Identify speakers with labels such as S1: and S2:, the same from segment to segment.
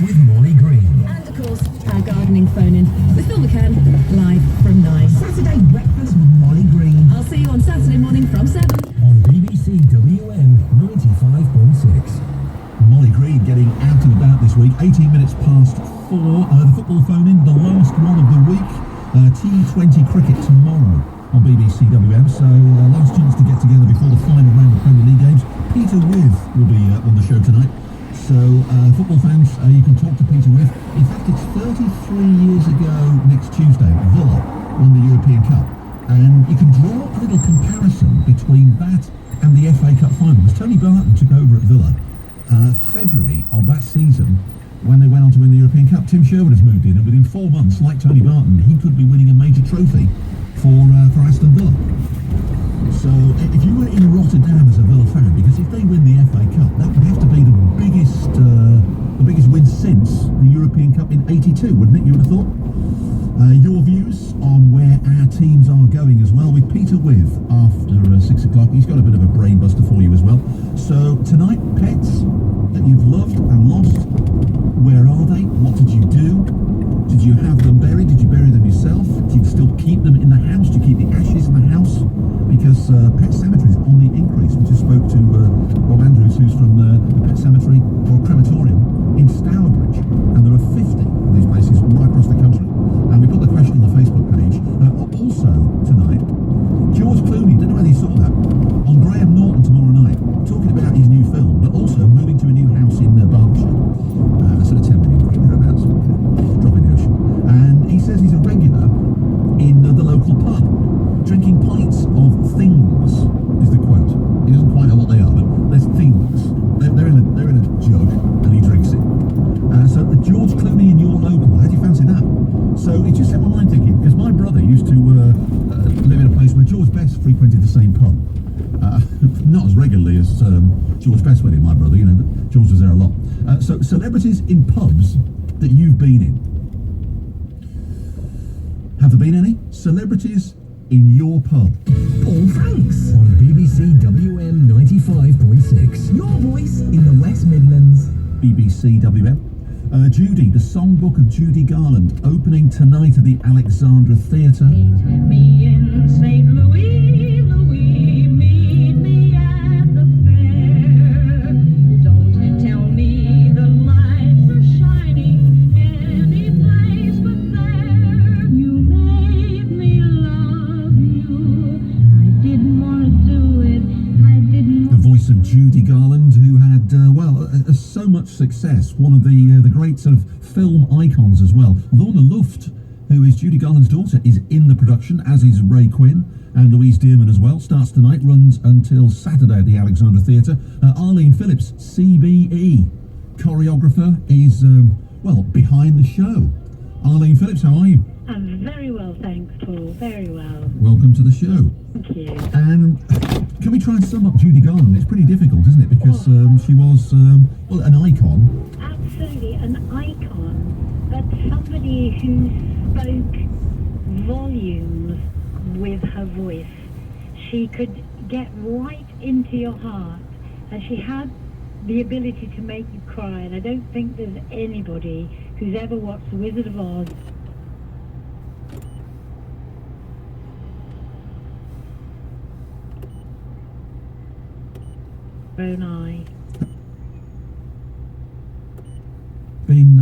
S1: with Molly Green.
S2: And of course, our gardening phone-in with Phil McCann, live from 9.
S1: Saturday breakfast with Molly Green.
S2: I'll see you on Saturday morning from 7.
S1: On BBC WM 95.6.
S3: Molly Green getting out and about this week. 18 minutes past 4. The football phone-in, the last one of the week. T20 cricket tomorrow on BBC WM. So last chance to get together before the final round of Premier League games. Peter With will be on the show tonight. So football fans, you can talk to Peter With. In fact, it's 33 years ago next Tuesday. Villa won the European Cup. And you can draw a little comparison between that and the FA Cup final. As Tony Barton took over at Villa, February of that season, when they went on to win the European Cup, Tim Sherwood has moved in, and within 4 months, like Tony Barton, he could be winning a major trophy for Aston Villa. So if you were in Rotterdam as a Villa fan, because if they win the FA Cup, that would have to be the biggest win since the European Cup in '82, wouldn't it? You would have thought. Your views on where our teams are going as well, with Peter With after 6 o'clock. He's got a bit of a brain buster for you as well. So tonight, pets that you've loved and lost, where are they? What did you do? Did you have them buried? Did you bury them yourself? Do you still keep them in the house? Do you keep the ashes in the house? Because Pet Cemetery is on the increase. We just spoke to Rob Andrews, who's from the Pet Cemetery or Crematorium in Stourbridge, and there are 50 of these places right across the country. And we put the question on the Facebook page. Also tonight, George Clooney, don't know whether you saw that, on Graham Norton tomorrow night, talking about his new film, but also moving to a new house in Berkshire. Sort of 10 million quid thereabouts, drop in the ocean. And he says he's a regular in the local pub, drinking pints of things, is the quote. He doesn't quite know what they are, but there's things. They're in a jug, and he drinks it. So George Clooney in your local, how do you fancy that? So it just set my mind thinking, because my brother used to live in a place where George Best frequented the same pub. Not as regularly as George Best went in, my brother, but George was there a lot. So celebrities in pubs that you've been in. Have there been any celebrities in your pub?
S1: Paul Franks on BBC WM 95.6. Your voice in the West Midlands.
S3: BBC WM. Judy, the Songbook of Judy Garland, opening tonight at the Alexandra Theatre.
S4: Meet me in St. Louis, Louis, meet me at the fair. Don't tell me the lights are shining any place but there. You made me love you. I didn't want to do it. I didn't.
S3: The voice of Judy Garland, who had, so much success, one of the great sort of film icons as well. Lorna Luft, who is Judy Garland's daughter, is in the production, as is Ray Quinn, and Louise Dearman as well. Starts tonight, runs until Saturday at the Alexandra Theatre. Arlene Phillips, CBE, choreographer, is, behind the show. Arlene Phillips, how are you?
S4: I'm very well, thanks, Paul. Very well.
S3: Welcome to the show.
S4: Thank you.
S3: And can we try and sum up Judy Garland? It's pretty difficult, isn't it? Because she was, an icon.
S4: Absolutely, an icon, but somebody who spoke volumes with her voice. She could get right into your heart, and she had the ability to make you cry, and I don't think there's anybody who's ever watched The Wizard of Oz own eye.
S3: Been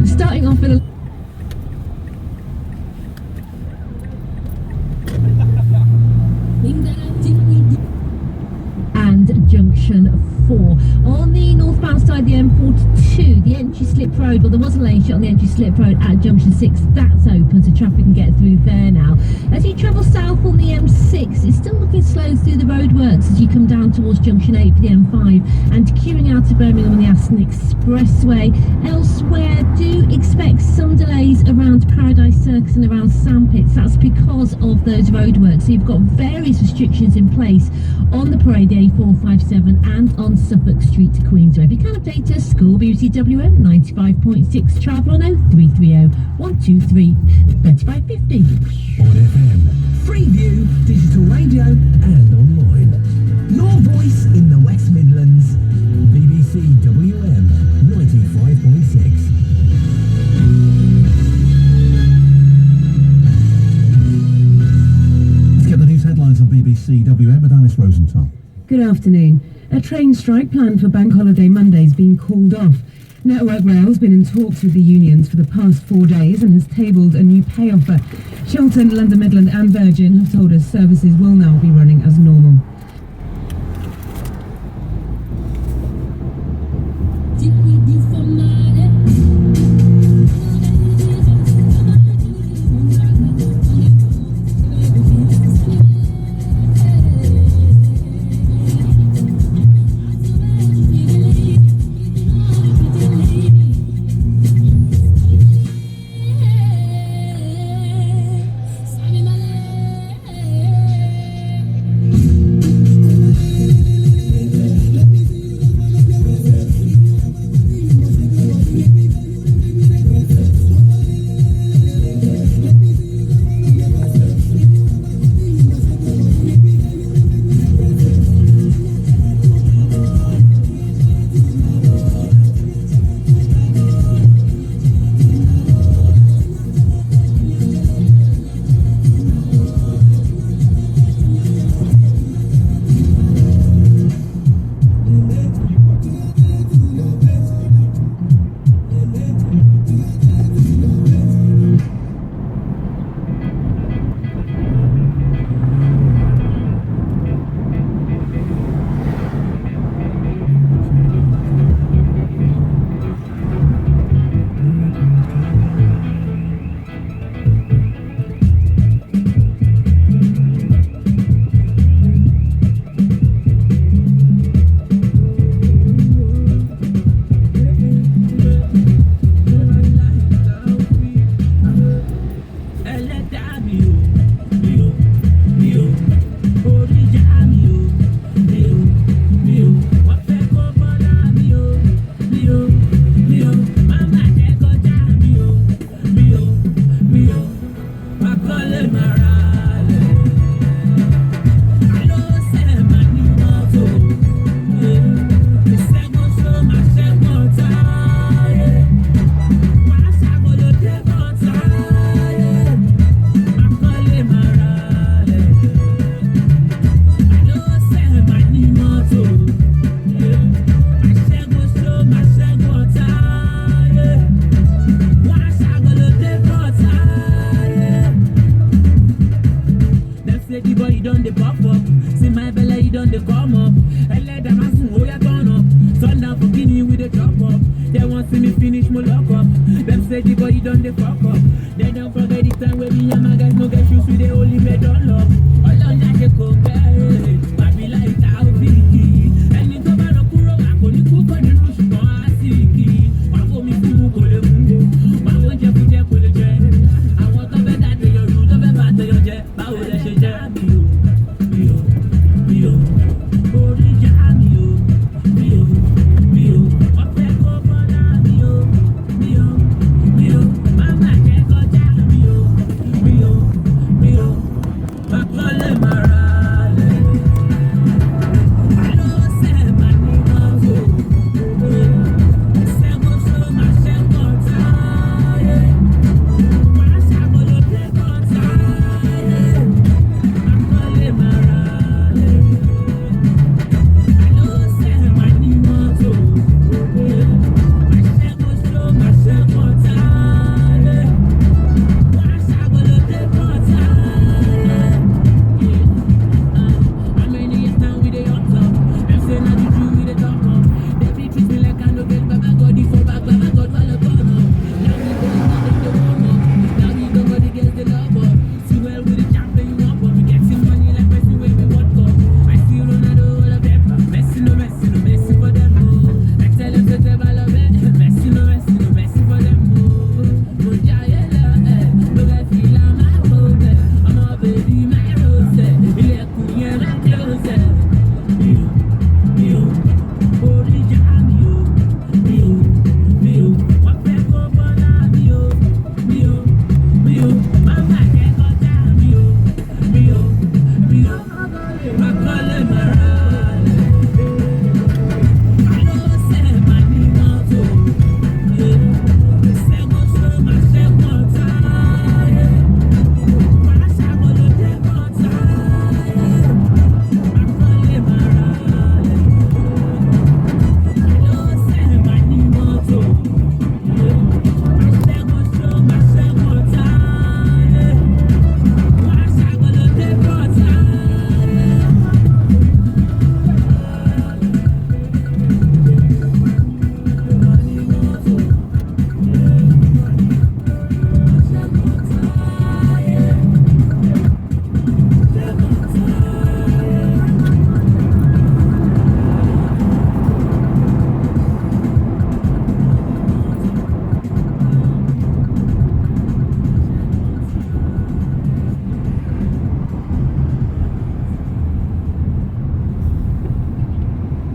S2: Starting off with a and junction 4 on the northbound side, the M42, the entry slip road. Well, there was a lane shut on the entry slip road at junction 6. That's open, so traffic can get through there now. As you travel south on the M6, it's still looking slow through the roadworks as you come down towards junction 8 for the M5 and queuing out to Birmingham on the Aston Expressway. Elsewhere, do expect some delays around Paradise Circus and around Sandpits. That's because of those roadworks. So you've got various restrictions in place on the Parade A457 and on Suffolk Street to Queensway. If you can update us, school BBC WM 95.6, travel on 0330 123 3550.
S1: On FM, Freeview, digital radio and online. Your voice in the West Midlands. BBC WM 95.6.
S3: Let's get the news headlines on BBC WM with Alice Rosenthal.
S5: Good afternoon. A train strike planned for Bank Holiday Monday has been called off. Network Rail has been in talks with the unions for the past 4 days and has tabled a new pay offer. Shelton, London Midland and Virgin have told us services will now be running as normal.
S6: Makole mara